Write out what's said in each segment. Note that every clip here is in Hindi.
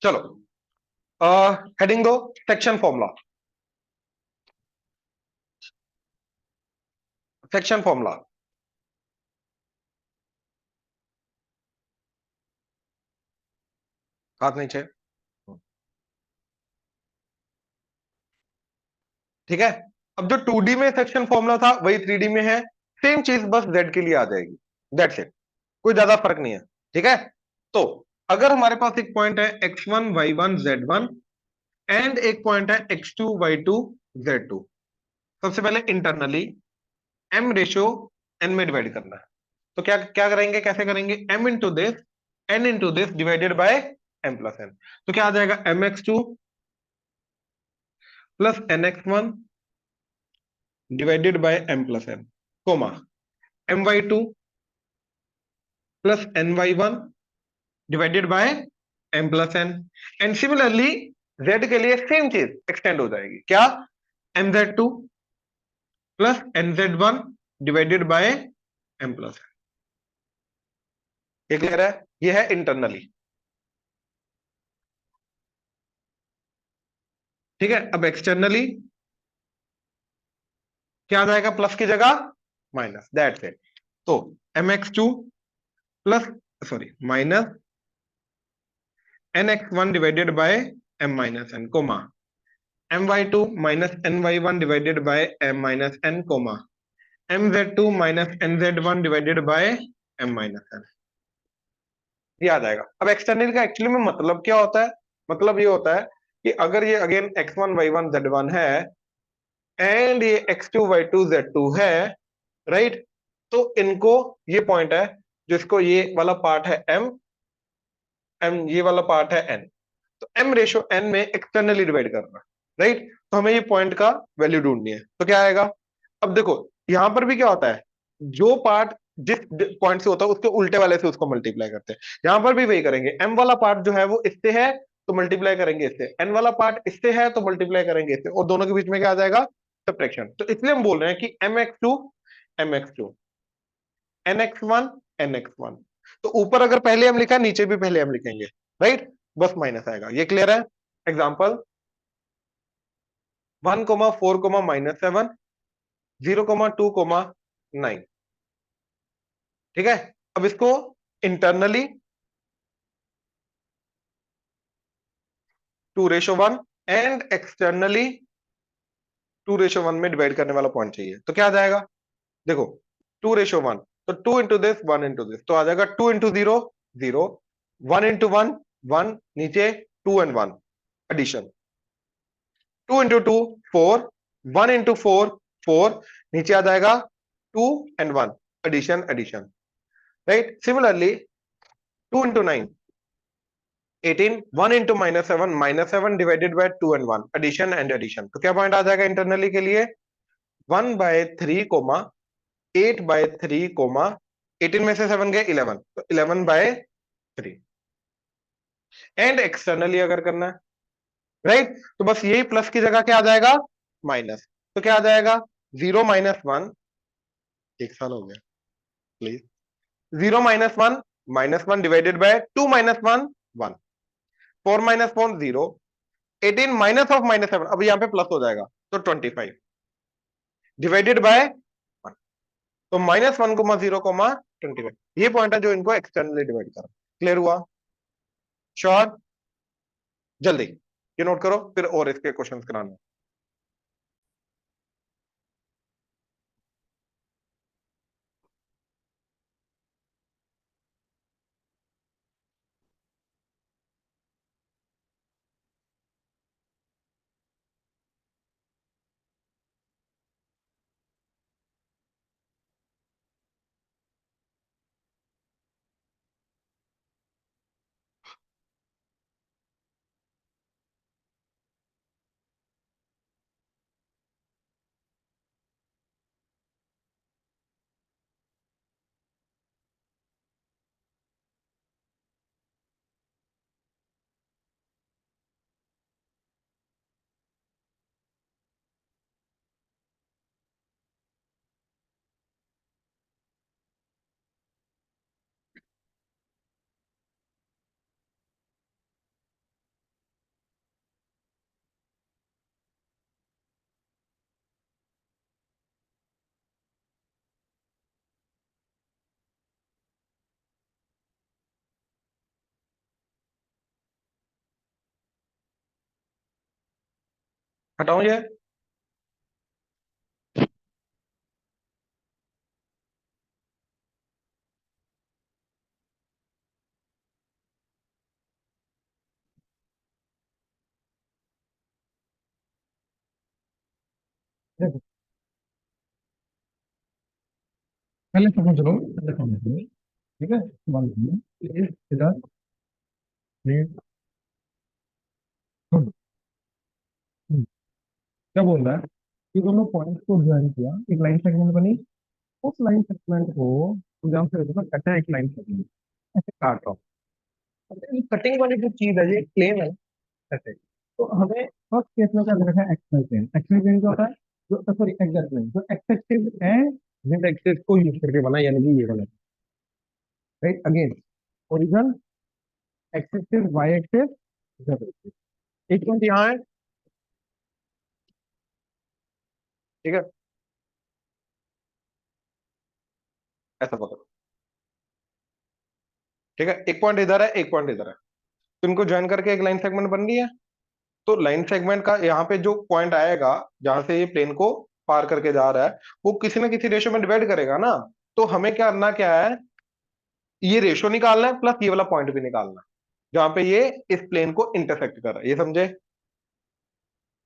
चलो, हेडिंग दो, सेक्शन फॉर्मूला। सेक्शन फॉर्मूला, हाथ नीचे। ठीक है। अब जो 2D में सेक्शन फॉर्मूला था वही 3D में है। सेम चीज बस जेड के लिए आ जाएगी। दैट्स इट, कोई ज्यादा फर्क नहीं है। ठीक है। तो अगर हमारे पास एक पॉइंट है x1 y1 z1 एंड एक पॉइंट है x2 y2 z2, सबसे पहले इंटरनली m रेशियो n में डिवाइड करना है। तो क्या क्या करेंगे, कैसे करेंगे, m into this n into this divided by m plus n। तो क्या आ जाएगा, mx2 plus nx1 divided by m plus n, comma my2 plus ny1 divided by m plus n। And similarly z के लिए सेम चीज एक्सटेंड हो जाएगी, क्या, mz2 plus nz1 divided by m plus n। ये क्लियर है, ये है इंटरनली। ठीक है। अब एक्सटर्नली क्या आ जाएगा, प्लस की जगह माइनस, दैट्स इट। तो mx2 plus, sorry, minus nx1 divided by m minus n, comma my2 minus ny1 divided by m minus n, comma mz2 minus nz1 divided by m minus n। ये आ जाएगा। अब एक्सटर्नल का एक्चुअली में मतलब क्या होता है, मतलब ये होता है कि अगर ये अगेन x1 y1 z1 है एंड ये x2 y2 z2 है, राइट, तो इनको, ये पॉइंट है जिसको, ये वाला पार्ट है m, ये वाला पार्ट है n, तो m रेशो n में एक्सटर्नली डिवाइड करना, राइट। तो हमें ये पॉइंट का वैल्यू ढूंढनी है, तो क्या आएगा। अब देखो, यहां पर भी क्या होता है, जो पार्ट जिस पॉइंट से होता है उसके उल्टे वाले से उसको मल्टीप्लाई करते हैं। यहां पर भी वही करेंगे, m वाला पार्ट जो है वो इससे है तो मल्टीप्लाई करेंगे इससे, n वाला पार्ट इससे है तो मल्टीप्लाई करेंगे इससे, और दोनों के बीच में क्या आ जाएगा, सब्ट्रैक्शन। तो इसलिए हम बोल रहे हैं कि mx2 nx1 nx1। तो ऊपर अगर पहले हम लिखा, नीचे भी पहले हम लिखेंगे, राइट, बस माइनस आएगा। ये क्लियर है। एग्जाम्पल 1,4,-7, 0,2,9। ठीक है। अब इसको इंटरनली 2:1 एंड एक्सटर्नली 2:1 में डिवाइड करने वाला पॉइंट चाहिए, तो क्या आ जाएगा, देखो 2:1, तो 2 इंटू दिस 1 इंटू दिस, तो आ जाएगा 2 इंटू 0 0, 1 इंटू 1 1, नीचे 2 एंड 1 एडिशन, 2 इंटू 2 4, 1 इंटू 4 4, नीचे आ जाएगा 2 and 1 addition addition, right. Similarly 2 into 9 18, 1 into -7 divided by 2 and 1 addition and addition. तो क्या पॉइंट आ जाएगा इंटरनली के लिए, 1/3 कोमा 8/3 कोमा 18 में से 7 गए 11, तो 11/3। एंड एक्सटर्नली अगर करना है, राइट, तो बस यही प्लस की जगह क्या आ जाएगा, माइनस। तो क्या आ जाएगा, 0 - 1, एक साल हो गया please, 0 - 1 -1 divided by 2 - 1 1, 4 - 4 0, 18 minus of -7, अब यहां पे प्लस हो जाएगा तो 25 डिवाइडेड बाय 1। तो -1,0,25, ये पॉइंट है जो इनको एक्सटर्नली डिवाइड कर। क्लियर हुआ, श्योर, जल्दी ये नोट करो, फिर और इसके क्वेश्चंस कराने। हटाओ ये। देखो, पहले समझ लो, पहले समझ लो। ठीक है, मान लीजिए इधर ये सुन, क्या बोल रहा है कि दोनों पॉइंट्स को ज्वाइन किया, एक लाइन सेगमेंट बनी। उस लाइन सेगमेंट को एग्जाम से देखो, कटा है एक लाइन सेगमेंट, ऐसे काट रहा हूँ। अब ये कटिंग वाली जो चीज है, ये प्लेन है, ऐसे। तो हमें फर्स्ट केस में क्या देखा है, एक्सवाई प्लेन। एक्सवाई प्लेन क्या होता है, जो सॉरी एक्स प्लेन, जो एक्स एक्सिस है, जेड एक्सिस को यूज करके बना, यानी कि ये वाला। Right, again origin, X axis, Y axis, Z axis. एक पॉइंट यहाँ है, ठीक है, ऐसा पकड़ो। ठीक है, एक पॉइंट इधर है, एक पॉइंट इधर है, तो इनको ज्वाइन करके एक लाइन सेगमेंट बन रही है। तो लाइन सेगमेंट का यहाँ पे जो पॉइंट आएगा, जहां से ये प्लेन को पार करके जा रहा है, वो किसी ना किसी रेशियो में डिवाइड करेगा ना। तो हमें क्या करना, क्या है, ये रेशियो निकालना है, प्लस ये वाला पॉइंट भी निकालना है, जहां पे ये इस प्लेन को इंटरसेक्ट कर रहा है। ये समझे,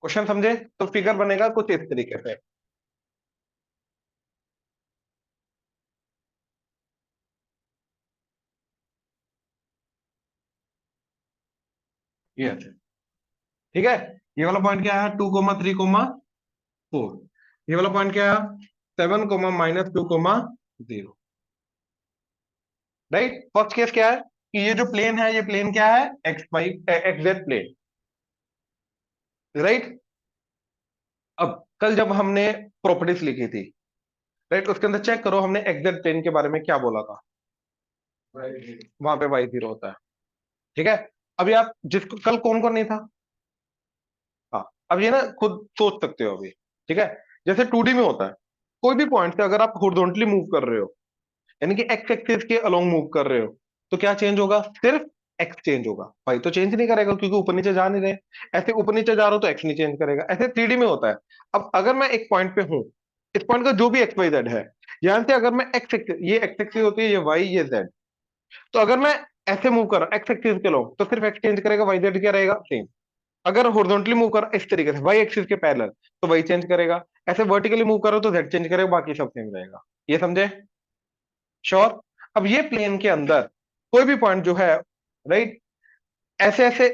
क्वेश्चन समझे? तो फिगर बनेगा कुछ इस तरीके से। ये ऐसे, ठीक है। ये वाला पॉइंट क्या है, 2,3,4। ये वाला पॉइंट क्या है, 7,-2,0। राइट, फर्स्ट केस क्या है कि ये जो प्लेन है, ये प्लेन क्या है, X Y X Z plane. Right, अब कल जब हमने प्रॉपर्टीज लिखी थी, राइट, उसके अंदर चेक करो हमने एक्स जेड प्लेन के बारे में क्या बोला था। वहां पे वाई जीरो होता है। ठीक है, अभी आप जिसको कल कौन कौन नहीं था, हाँ, अब ये ना खुद सोच सकते हो अभी। ठीक है, जैसे 2D में होता है, कोई भी पॉइंट से अगर आप हॉरिजॉन्टली मूव कर रहे हो, यानी कि एक्स एक्सिस के अलोंग मूव कर रहे हो, तो क्या चेंज होगा, सिर्फ एक्स चेंज होगा, भाई तो चेंज नहीं करेगा क्योंकि ऊपर नीचे जा नहीं रहे। ऐसे ऊपर नीचे जा रहा हो तो एक्स नहीं चेंज करेगा, ऐसे 3D में होता है। अब अगर मैं एक पॉइंट पे हूं, इस पॉइंट का जो भी एक्स वाई जेड है, यहां से अगर मैं एक्स एक्सिस, ये एक्स एक्सिस होती है, ये वाई, ये जेड, तो अगर मैं ऐसे मूव कर रहा हूं एक्स एक्सिस के लोग, तो सिर्फ एक्स चेंज करेगा, वाई जेड क्या रहेगा, सेम। अगर हॉरिजॉन्टली मूव कर इस तरीके से वाई एक्सिस के पैरेलल, तो वाई चेंज करेगा। ऐसे वर्टिकली मूव करो तो जेड चेंज करेगा, बाकी सब सेम रहेगा। ये समझे? श्योर। अब ये प्लेन के अंदर कोई भी पॉइंट जो है, राइट, ऐसे ऐसे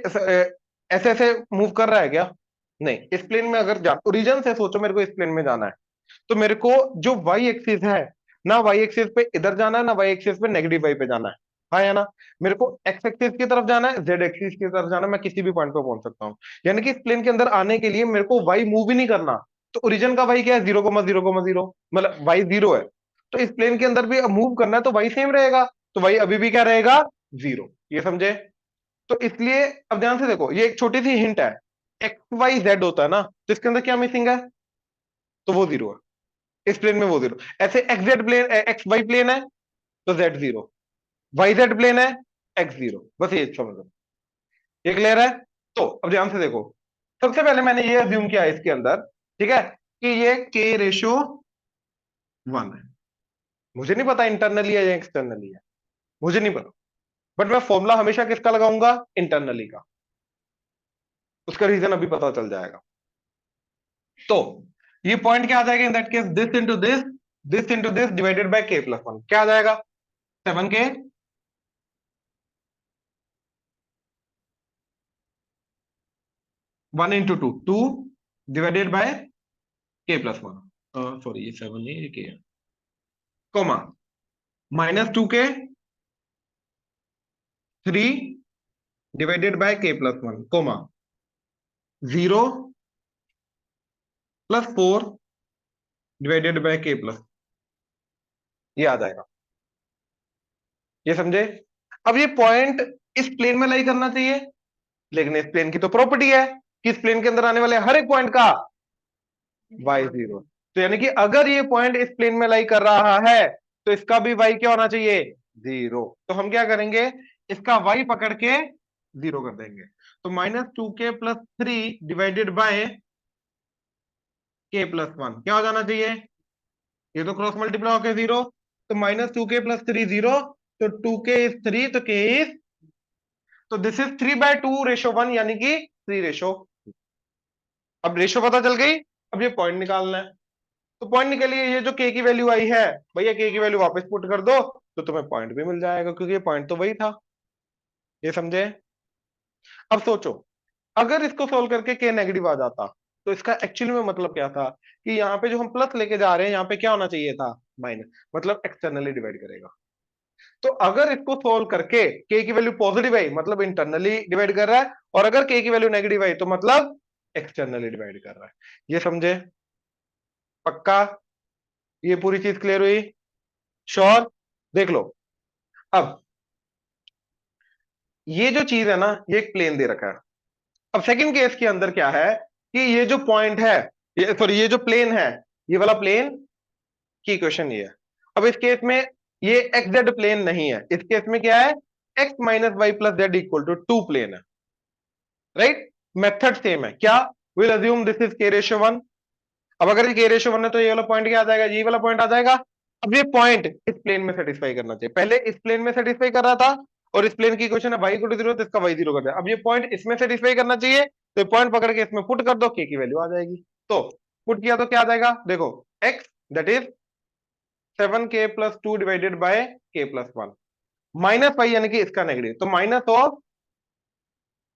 ऐसे ऐसे मूव कर रहा है क्या? नहीं, इस प्लेन में अगर जा ओरिजिन से सोचो, मेरे को इस प्लेन में जाना है, तो मेरे को जो वाई एक्सिस है, ना वाई एक्सिस पे इधर जाना है, ना वाई एक्सिस पे नेगेटिव वाई पे जाना है। हाँ या ना? मेरे को एक्स एक्सिस की तरफ जाना है, जेड एक्सिस की तरफ जाना है, मैं किसी भी पॉइंट पे पहुंच सकता हूँ। यानी कि इस प्लेन के अंदर आने के लिए मेरे को वाई मूव ही नहीं करना। तो ओरिजिन का वाई क्या है, 0,0,0, मतलब वाई जीरो है। तो इस प्लेन के अंदर भी अब मूव करना है तो वाई सेम रहेगा, तो वाई अभी भी क्या रहेगा, जीरो। ये समझे? तो इसलिए अब ध्यान से देखो, ये एक छोटी सी हिंट है। एक्स वाई जेड होता है ना, तो इसके अंदर क्या मिसिंग है, तो वो जीरो है। इस प्लेन में वो जीरो, ऐसे X Z plane, X Y plane है, तो Z zero, Y Z plane है, एक्स जीरो, बस ये समझ लो। ये क्लियर है? तो अब ध्यान से देखो, सबसे पहले मैंने ये अज्यूम किया इसके अंदर, ठीक है, कि ये के रेशियो 1 है। मुझे नहीं पता इंटरनली है या एक्सटर्नली है, मुझे नहीं पता, बट मैं फॉर्मूला हमेशा किसका लगाऊंगा, इंटरनली का। उसका रीजन अभी पता चल जाएगा। तो ये पॉइंट क्या आ जाएगा in that case, this into this divided by k+1, क्या आ जाएगा, 7k, 1 into 2 divided by k+1, sorry ये 7 है, ये k है, comma, -2k 3 divided by k+1, comma, 0 + 4 divided by k+, ये आ जाएगा। ये समझे? अब ये पॉइंट इस प्लेन में लाई करना चाहिए, लेकिन इस प्लेन की तो प्रॉपर्टी है कि इस प्लेन के अंदर आने वाले हर एक पॉइंट का वाई जीरो। तो यानी कि अगर ये पॉइंट इस प्लेन में लाई कर रहा है, तो इसका भी वाई क्या होना चाहिए, जीरो। तो हम क्या करेंगे, इसका वाई पकड़ के जीरो कर देंगे। तो -2k + 3 डिवाइडेड बाय k+1 क्या हो जाना चाहिए, ये तो क्रॉस मल्टीप्लाई होके 0, तो -2k+3 0, तो 2k is 3, तो k इज, तो दिस इज 3/2:1 यानी कि 3 रेशो। अब रेशो पता चल गई, अब ये पॉइंट निकालना है। तो पॉइंट निकलिए, ये जो k की वैल्यू आई है, भैया k की वैल्यू वापस पुट कर दो, तो तुम्हें पॉइंट भी मिल जाएगा, क्योंकि ये पॉइंट तो वही था। ये समझे? अब सोचो, अगर इसको सोल्व करके k नेगेटिव आ जाता, तो इसका एक्चुअली में मतलब क्या था, कि यहाँ पे जो हम प्लस लेके जा रहे हैं, यहाँ पे क्या होना चाहिए था, माइनस, मतलब एक्सटर्नली डिवाइड करेगा। तो अगर इसको सोल्व करके k की वैल्यू पॉजिटिव आई, मतलब इंटरनली डिवाइड कर रहा है, और अगर k की वैल्यू नेगेटिव आई, तो मतलब एक्सटर्नली डिवाइड कर रहा है। ये समझे? पक्का? ये पूरी चीज क्लियर हुई? श्योर? देख लो, अब ये जो चीज है ना, ये एक प्लेन दे रखा है। अब सेकंड केस के अंदर क्या है, कि ये जो पॉइंट है, ये सॉरी, ये जो प्लेन है, ये वाला प्लेन की इक्वेशन ये है। अब इस केस में ये एक्स जेड प्लेन नहीं है, इस केस में क्या है, x - y + z = 2 प्लेन है, राइट? मेथड सेम है क्या, will assume this is k/1। अब अगर ये k/1 है, तो ये वाला पॉइंट क्या आ जाएगा, ये वाला पॉइंट आ जाएगा। अब ये पॉइंट इस प्लेन में सेटिस्फाई करना चाहिए, पहले इस प्लेन में सेटिस्फाई कर रहा था, और इस प्लेन की क्वेश्चन है y = 0, तो इसका y 0 कर दिया। अब ये पॉइंट इसमें सेटिस्फाई करना चाहिए, तो पॉइंट पकड़ के इसमें पुट कर दो, k की वैल्यू आ जाएगी। तो पुट किया तो क्या आ जाएगा, देखो, x that is 7k+2 divided by k+1, minus y यानी कि इसका नेगेटिव, तो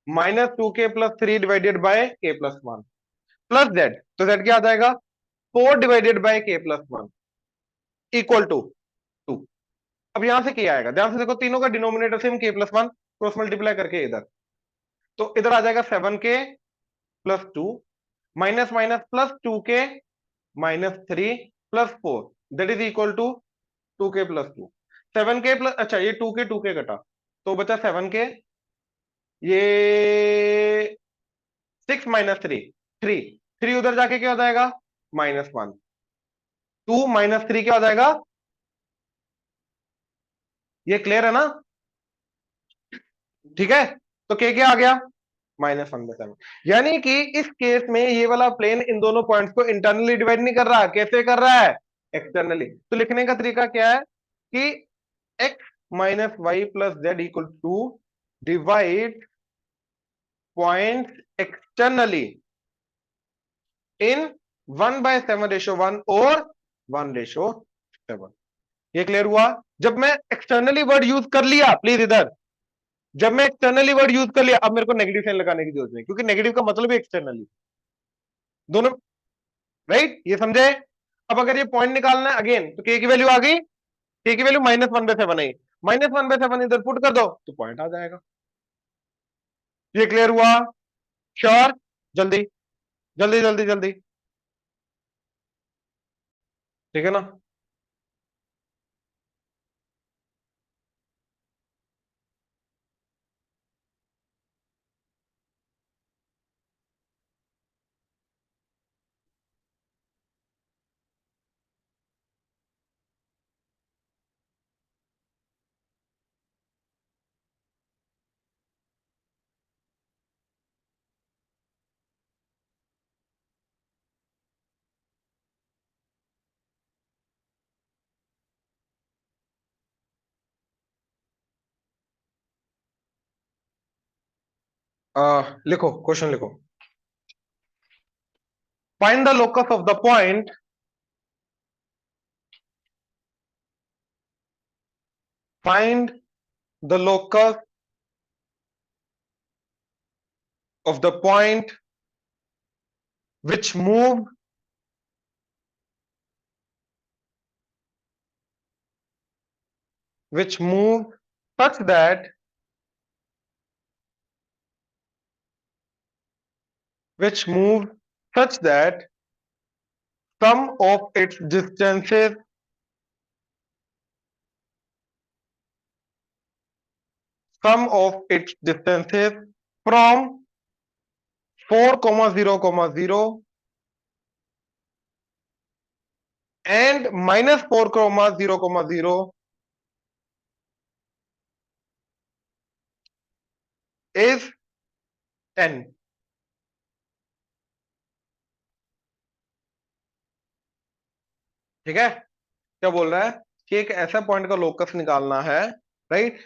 -2k+3 divided by k+1 plus z, तो z क्या आ जाएगा, 4 divided by k+1 equal to 2। अब यहां से क्या आएगा, ध्यान से देखो, तीनों का denominator same k+1, cross multiply करके इधर, तो इधर आ जाएगा 7k+2 minus minus +2k - 3 +4 that is equal to 2k+2। 7k+, अच्छा ये 2k कटा, तो बचा 7k, ये 6 - 3 3 उधर जाके क्या हो जाएगा, -1, 2 - 3 क्या हो जाएगा, ये क्लियर है ना? ठीक है, तो क्या आ गया, -1/7। यानी कि इस केस में ये वाला प्लेन इन दोनों पॉइंट्स को इंटरनली डिवाइड नहीं कर रहा, कैसे कर रहा है, एक्सटर्नली। तो लिखने का तरीका क्या है, कि x - y + z = divide point externally इन 1/7/1 और 1/7। ये क्लियर हुआ? जब मैं एक्सटर्नली वर्ड यूज कर लिया, प्लीज इधर, जब मैं एक्सटर्नली वर्ड यूज कर लिया, अब मेरे को नेगेटिव साइन लगाने की जरूरत नहीं, क्योंकि नेगेटिव का मतलब ही एक्सटर्नली, दोनों, राइट? ये समझे? अब अगर ये पॉइंट निकालना है अगेन, तो के की वैल्यू आ गई, के की वैल्यू -1/7 आई, -1/7 इधर पुट कर दो, तो पॉइंट आ जाएगा। ये क्लियर हुआ? श्योर? जल्दी जल्दी जल्दी जल्दी, ठीक है ना? लिखो, क्वेश्चन लिखो, find the locus of the point, find the locus of the point which move which move such that which move such that sum of its distances, sum of its distances from 4, 0, 0 and -4, 0, 0 is 10। ठीक है, क्या बोल रहा है कि एक ऐसा पॉइंट का लोकस निकालना है, राइट,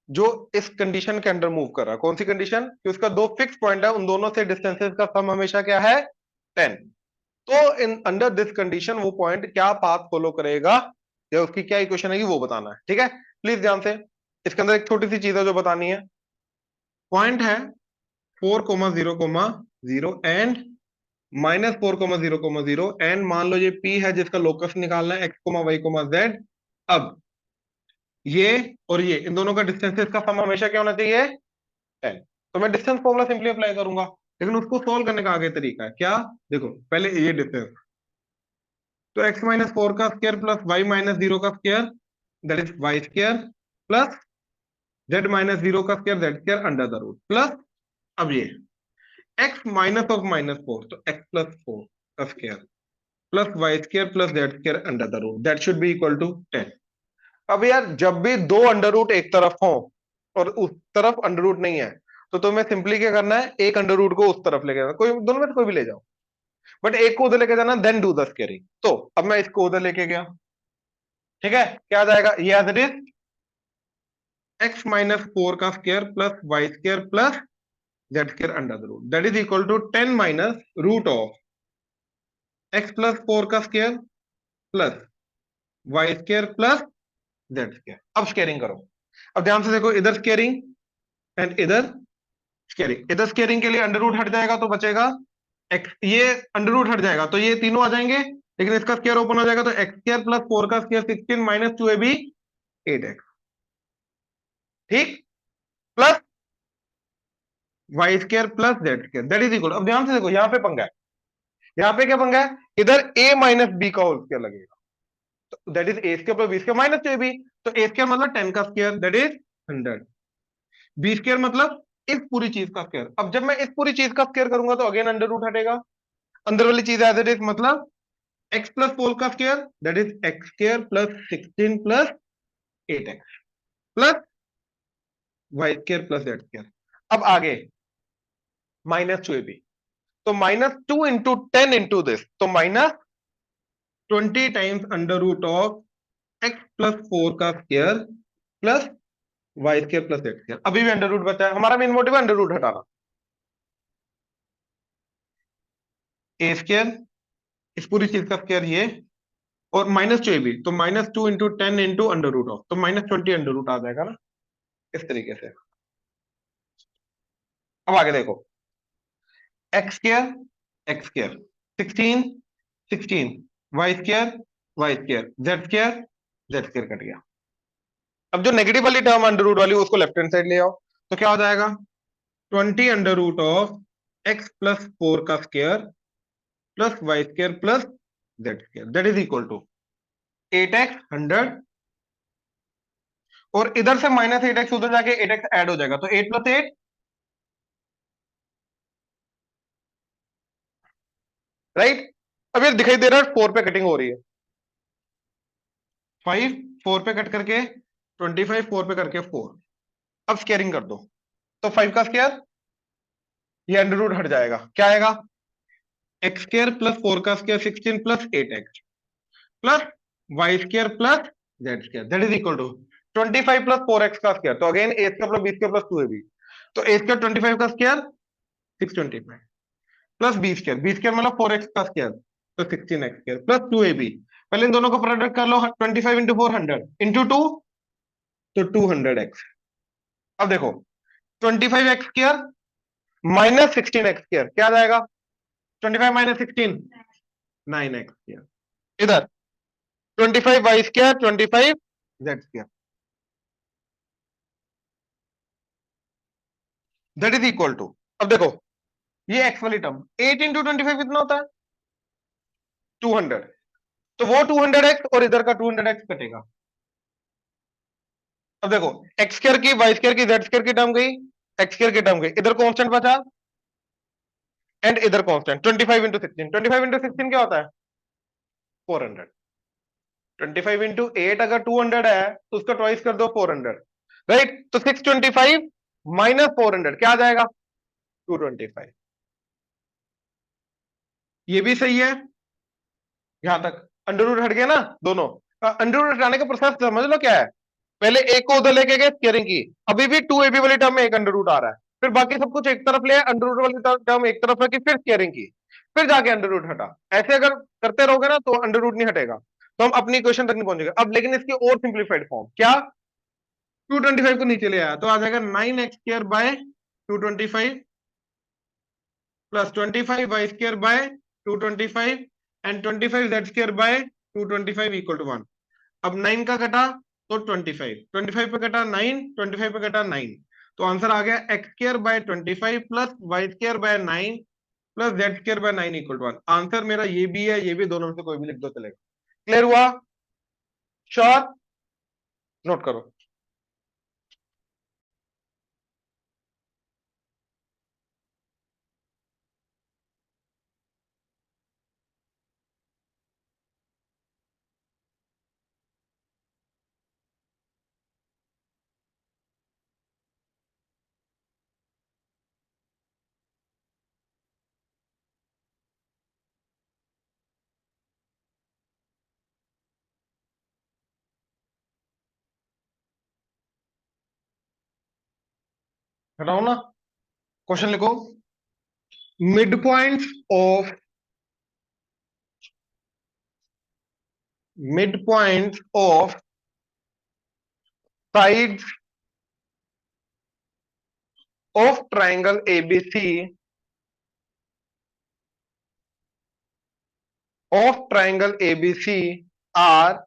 जो इस कंडीशन के अंडर मूव कर रहा है। कौन सी कंडीशन? कि उसका दो फिक्स पॉइंट है, उन दोनों से डिस्टेंसेस का सम हमेशा क्या है? 10। तो इन अंडर दिस कंडीशन वो पॉइंट क्या पाथ फॉलो करेगा, या उसकी क्या इक्वेशन है वो बताना है। ठीक है, प्लीज ध्यान से, इसके अंदर एक छोटी सी चीज है जो बतानी है। पॉइंट है 4,0,0 एंड -4,0,0 एंड मान लो ये P है जिसका लोकस निकालना है x, y, z। अब ये और ये इन दोनों का डिस्टेंस का सम हमेशा क्या होना चाहिए? 10। तो मैं डिस्टेंस फॉर्मूला सिंपली अप्लाई करूंगा, लेकिन उसको सोल्व करने का आगे तरीका है क्या? देखो पहले ये डिस्टेंस, तो x-4 का स्क्वायर प्लस y-0 का square, that is y square, plus z-0 का square, z square under the root, plus अब ये x माइनस ऑफ -4, तो x प्लस 4 का square, plus y square plus z square under the root, that should be equal to 10। अब यार जब भी दो अंडर रूट एक तरफ हो और उस तरफ अंडर रूट नहीं है, तो तुम्हें सिंपली क्या करना है? एक अंडर रूट को उस तरफ लेके जाना, कोई दोनों में से कोई भी ले जाओ, बट एक को उधर लेके जाना, देन डू द स्क्वायरिंग। तो अब मैं इसको उधर लेके गया, ठीक है, क्या आ जाएगा? ये एज इट इज x-4 का square plus y square plus z square under the root, that is equal to 10 minus root of x plus 4 का square plus y square plus z square. अब स्क्वायरिंग करो, अब ध्यान से देखो, इधर स्क्वायरिंग एंड इधर स्क्वायरिंग। इधर स्क्वायरिंग के लिए अंडर रूट हट जाएगा तो बचेगा x, ये अंडर रूट हट जाएगा तो ये तीनों आ जाएंगे, लेकिन इसका स्क्वायर ओपन हो जाएगा, तो x स्क्वायर प्लस 4 का स्क्वायर 16 माइनस 2ab 8x, ठीक, plus Y square plus Z square, that is equal. अब ध्यान से देखो, यहां पे पंगा है, यहां पे क्या पंगा है? इधर a माइनस बी का होल स्क्वायर लगेगा, तो that is A square plus B square minus 2ab। तो ए स्क्वायर मतलब 10 का square, that is 100। B square मतलब इस पूरी चीज का स्क्वायर। अब जब मैं इस पूरी चीज का स्क्वायर करूंगा तो अगेन अंडर रूट हटेगा, अंदर वाली चीज एज इट इज, मतलब x प्लस 4 का square, that is X square plus 16 plus 8x plus Y square plus Z square. अब आगे माइनस 2ab, तो -2 इंटू 10 इंटू दिस, तो -20 times under root of x plus 4 का square plus Y square plus Z square. अभी भी अंडर रूट बचा है, हमारा मेन मोटिव है अंडर रूट हटाना। ए स्क्वायर, इस पूरी चीज का स्क्वायर ये, और -2ab, तो -2 into 10 into under root of, तो -20 अंडर रूट आ जाएगा ना, इस तरीके से। अब आगे देखो, X square X square 16 16, Y square Z square cut गया। अब जो नेगेटिव वाली टर्म अंडर रूट वाली उसको लेफ्ट हैंड साइड ले आओ, तो क्या हो जाएगा? 20 under root of X plus 4 का square plus Y square plus Z square, that is equal to 8x 100, और इधर से -8x उधर जाके 8x ऐड हो जाएगा, तो 8 प्लस 8, राइट। अब ये दिखाई दे रहा है 4 पे कटिंग हो रही है, 5 4 पे कट करके 25 4 पे करके 4। अब स्क्वायरिंग कर दो, तो 5 का स्क्वायर, ये अंडर रूट हट जाएगा, क्या आएगा? एक्स स्क्वायर प्लस 4 का square 16 plus 8x plus Y square plus Z square, that is equal to 25 plus 4x का स्क्वायर, तो again A square plus B square plus 2ab, तो ए स्क्वायर 25 का स्क्वायर 625 प्लस बी स्क्वायर मतलब 4x का स्क्वायर, तो 16x स्क्वायर प्लस 2ab। पहले इन दोनों को प्रोडक्ट कर लो, 25 इंटू 4 100 इंटू 2, तो 200x। अब देखो 25x square minus 16x square क्या आ जाएगा? 25 माइनस 16 9x स्क्वायर, इधर 25 Y square 25 Z square, that is equal to, अब देखो ये एक्स वाली टर्म 8 इंटू 25 कितना होता है? 200, तो वो 200x और इधर का 200x कटेगा। अब देखो एक्स स्क्वायर की वाई स्क्वायर की जेड स्क्वायर की टर्म गई, एक्स स्क्वायर की टर्म गई, इधर कांस्टेंट बचा एंड इधर कांस्टेंट। 25 इंटू 16, 25 इंटू 16 क्या होता है? 400। 25 इंटू 8 अगर 200 है तो उसका ट्वाइस कर दो 400, राइट। तो 625 माइनस 400 क्या आ जाएगा? 225। ये भी सही है यहां तक। अंडर रूट हट गया ना दोनों। अंडर रूट हटाने का प्रोसेस समझ लो क्या है। पहले एक को उधर लेके गए स्क्वायरिंग की, अभी भी 2ab वाली टर्म में एक अंडर रूट आ रहा है, फिर बाकी सब कुछ एक तरफ ले आए, अंडर रूट वाली टर्म एक तरफ रखी, फिर स्क्वायरिंग की, फिर जाके अंडर रूट हटा। ऐसे अगर करते रहोगे ना तो अंडर रूट नहीं हटेगा, तो हम अपनी इक्वेशन तक नहीं पहुंचेंगे। अब लेकिन इसकी और सिंप्लीफाइड फॉर्म क्या, 225 को नीचे ले आया तो आ जाएगा 9x² by 225 plus 25y² by 225 and 25z² by 225 equal to 1। अब 9 का कटा तो 25, 25 पे कटा 9, 25 पे कटा 9, तो आंसर आ गया x² by 25 plus y² by 9 plus z² by 9 equal to 1। Answer मेरा ये भी है, ये भी, दोनों में से कोई भी लिख दो चलेगा। क्लियर हुआ? श्योर? नोट करो। हटाओ ना, क्वेश्चन लिखो। Mid point of midpoints of sides of triangle ABC are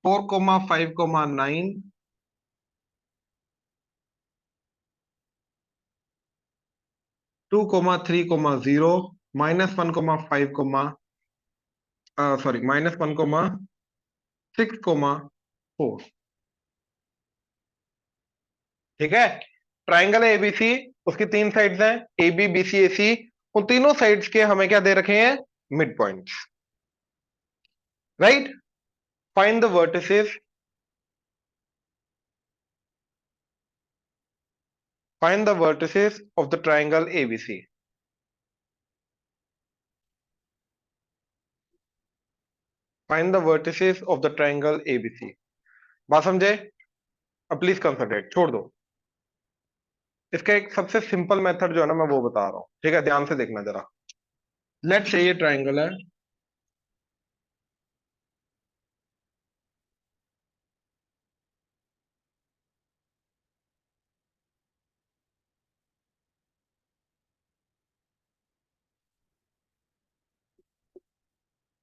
4,5,9, 2,3,0, -1,5, sorry -1,6,4। ठीक है, ट्राइंगल है एबीसी, उसकी तीन साइड्स हैं, ए बी बी सी ए सी। उन तीनों साइड्स के हमें क्या दे रखे हैं, mid points. Right, find the vertices, find the vertices of the triangle ABC. Find the vertices of the triangle ABC. बात समझे? अब प्लीज कंसंट्रेट, छोड़ दो। इसका एक सबसे सिंपल मेथड जो है ना, मैं वो बता रहा हूं, ठीक है, ध्यान से देखना जरा। लेट्स से ये ट्राइंगल है,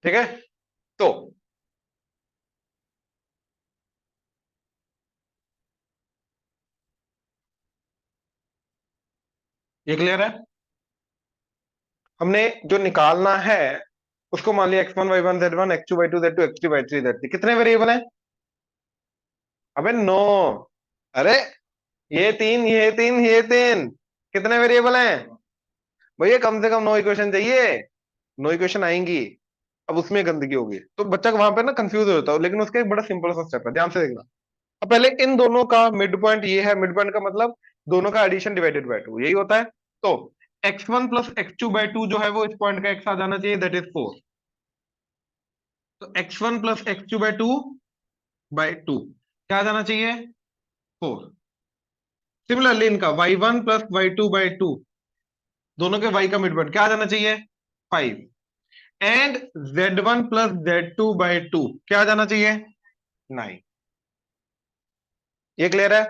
ठीक है, तो ये क्लियर है। हमने जो निकालना है उसको मान लिया x1 y1 z1 x2 y2 z2 x3 y3 z3। कितने वेरिएबल हैं? अबे नो, अरे ये तीन, ये तीन, ये तीन, कितने वेरिएबल हैं भैया? कम से कम 9 इक्वेशन चाहिए, 9 इक्वेशन आएंगी। अब उसमें गंदगी होगी तो बच्चा वहां पे ना कंफ्यूज हो जाता है, लेकिन उसका एक बड़ा सिंपल सा स्टेप है, ध्यान से देखना। अब पहले इन दोनों का मिड पॉइंट ये है, मिड पॉइंट का मतलब दोनों का एडिशन डिवाइडेड बाय 2, यही होता है। तो x1 प्लस x2 बाय 2 जो है वो इस पॉइंट का x आ जाना चाहिए, दैट इज 4। तो x1 प्लस x2 बाय 2 क्या आ जाना चाहिए, 4। सिमिलरली इनका y1 प्लस y2 बाय 2, दोनों के y का मिड पॉइंट क्या आ जाना चाहिए, 5। And z1 plus z2 bye 2 क्या आ जाना चाहिए, 9। ये क्लियर है?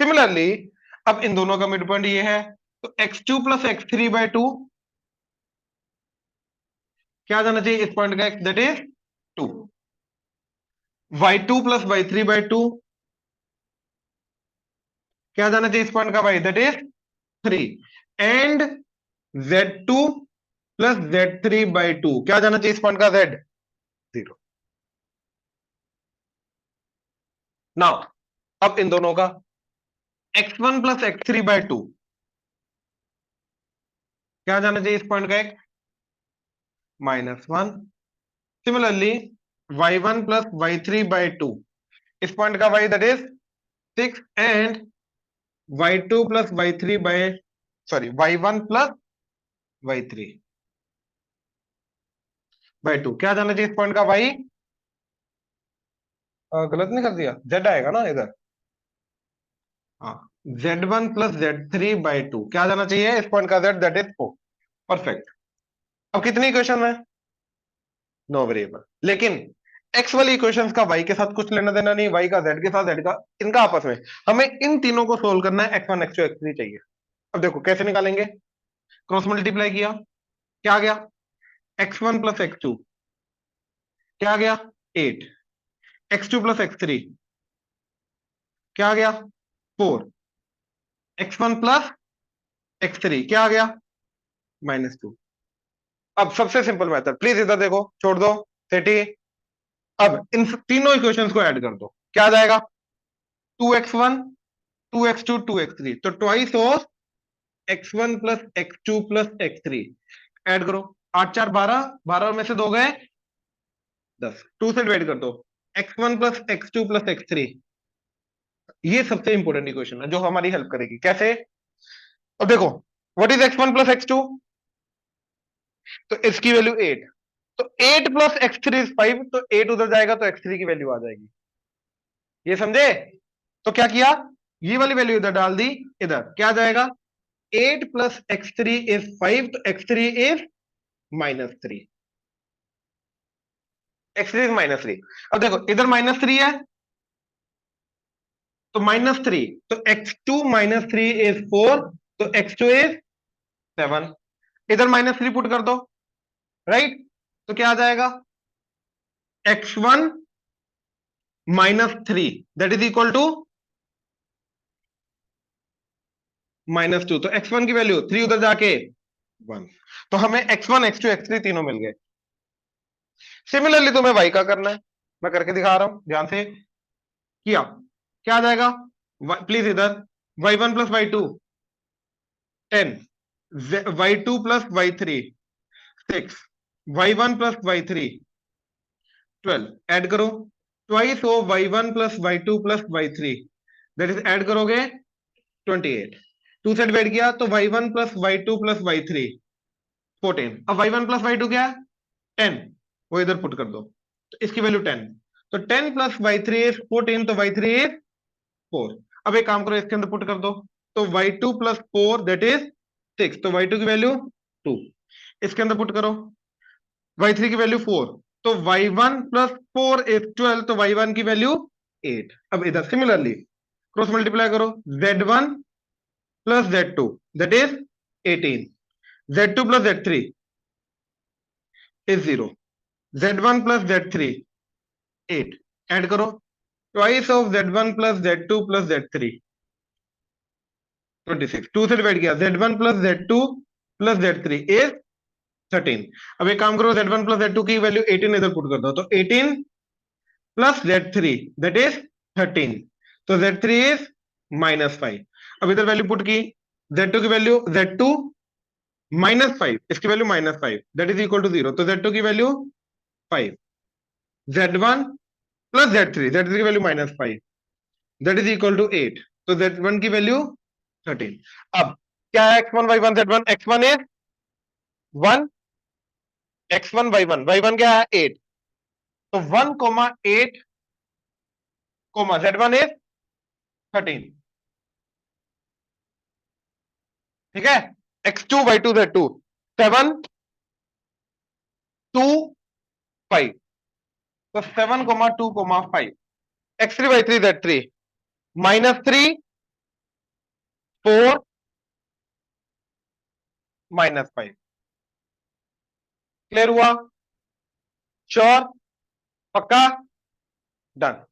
सिमिलरली अब इन दोनों का मिड पॉइंट ये है, तो x2 प्लस x3 बाय 2 क्या आ जाना चाहिए इस पॉइंट का x, that is 2। y2 plus y3 by 2 क्या आ जाना चाहिए इस पॉइंट का y, that is 3। And z2 plus z3 by 2 क्या आ जाना चाहिए इस पॉइंट का z, 0। नाउ अब इन दोनों का x1 प्लस x3 बाय 2 क्या आ जाना चाहिए इस पॉइंट का x, -1। Similarly y1 plus y3 by 2 इस पॉइंट का y, that is 6। And y2 plus y3 by, sorry y1 plus y3 by 2। क्या जाना चाहिए इस पॉइंट का y? गलत नहीं कर दिया, z आएगा ना इधर। हाँ, z1 प्लस z3 बाई 2। क्या जाना चाहिए इस पॉइंट का z, दैट इज 4। परफेक्ट। अब कितनी इक्वेशन है? No variable. लेकिन एक्स वाली इक्वेशंस का वाई के साथ कुछ लेना देना नहीं, वाई का जेड के साथ, जेड का इनका आपस में। हमें इन तीनों को सोल्व करना है, x1 x2 x3 चाहिए। अब देखो कैसे निकालेंगे। क्रॉस मल्टीप्लाई किया, क्या आ गया? x1 प्लस x2 क्या आ गया? 8। x2 प्लस x3 क्या आ गया? 4। x1 प्लस x3 क्या आ गया? -2। अब सबसे सिंपल मेथड, प्लीज इधर देखो, छोड़ दो सेठी। अब इन तीनों इक्वेशंस को ऐड कर दो, क्या आ जाएगा? 2x1 2x2 2x3, तो twice of x1 plus x2 plus x3। Add करो, 8 4 12, 12 में से 2 गए 10, 2 से डिवाइड कर दो। x1 plus x2 plus x3, ये सबसे इंपॉर्टेंट इक्वेशन है जो हमारी हेल्प करेगी। कैसे? अब देखो, what is x1 plus x2? तो इसकी वैल्यू 8, तो 8 प्लस x3 इज 5, तो 8 उधर जाएगा तो x3 की वैल्यू आ जाएगी। ये समझे? तो क्या किया, ये वाली वैल्यू इधर डाल दी, इधर क्या आ जाएगा? 8 प्लस x3 इज 5, तो x3 इज -3। x3 is -3। अब देखो इधर -3 है, तो -3, तो x2 -3 इज 4, तो x2 इज 7। इधर -3 पुट कर दो, राइट? तो क्या आ जाएगा? x1 -3 that is equal to -2, तो x1 की वैल्यू 3 उधर जाके 1, तो हमें x1 x2 x3 तीनों मिल गए। सिमिलरली तुम्हें y का करना है, मैं करके दिखा रहा हूं, ध्यान से किया, क्या आ जाएगा? प्लीज इधर, y1 plus y2 10, y2 plus y3 6, y1 plus y3 12। Add करो, twice of y1 plus y2 plus y3, that is add करोगे 28। 2 से डिवाइड किया तो y1 plus y2 plus y3 14। अब y1 प्लस y2 क्या है? 10, वो इधर पुट कर दो, तो इसकी वैल्यू 10, तो 10 प्लस y3 इज 14, तो y3 इज 4। अब एक काम करो, इसके अंदर पुट कर दो, तो y2 प्लस 4 दैट इज 6, तो y2 की वैल्यू 2। इसके अंदर पुट करो, y3 की वैल्यू 4, तो y1 प्लस 4 इज 12, तो y1 की वैल्यू 8। अब इधर सिमिलरली क्रॉस मल्टीप्लाई करो, z1 plus z2 that is 18, z2 plus z3 is 0, z1 plus z3 8। Add करो, twice of z1 plus z2 plus z3 26। 2 से डिवाइड किया, z1 plus z2 plus z3 is 13। अब एक काम करो, z1 प्लस z2 की वैल्यू 18 इधर पुट कर दो, तो 18 प्लस z3 दैट इज 13, तो z3 इज -5। अब इधर वैल्यू पुट की, z2 की वैल्यू z2 -5, इसकी value -5 that is equal to 0, तो z2 की वैल्यू 5, z1 प्लस z3 की value -5 that is equal to 8, तो z1 की वैल्यू 13। अब क्या है x1 y1 z1? x1 is 1, x1 y1 क्या है 8, तो 1,8 z1 इज 13। ठीक है, x2 y2 z2 7 2 5, तो 7,2,5, x3 y3 z3 -3 4 -5। क्लियर हुआ? श्योर? पक्का? डन।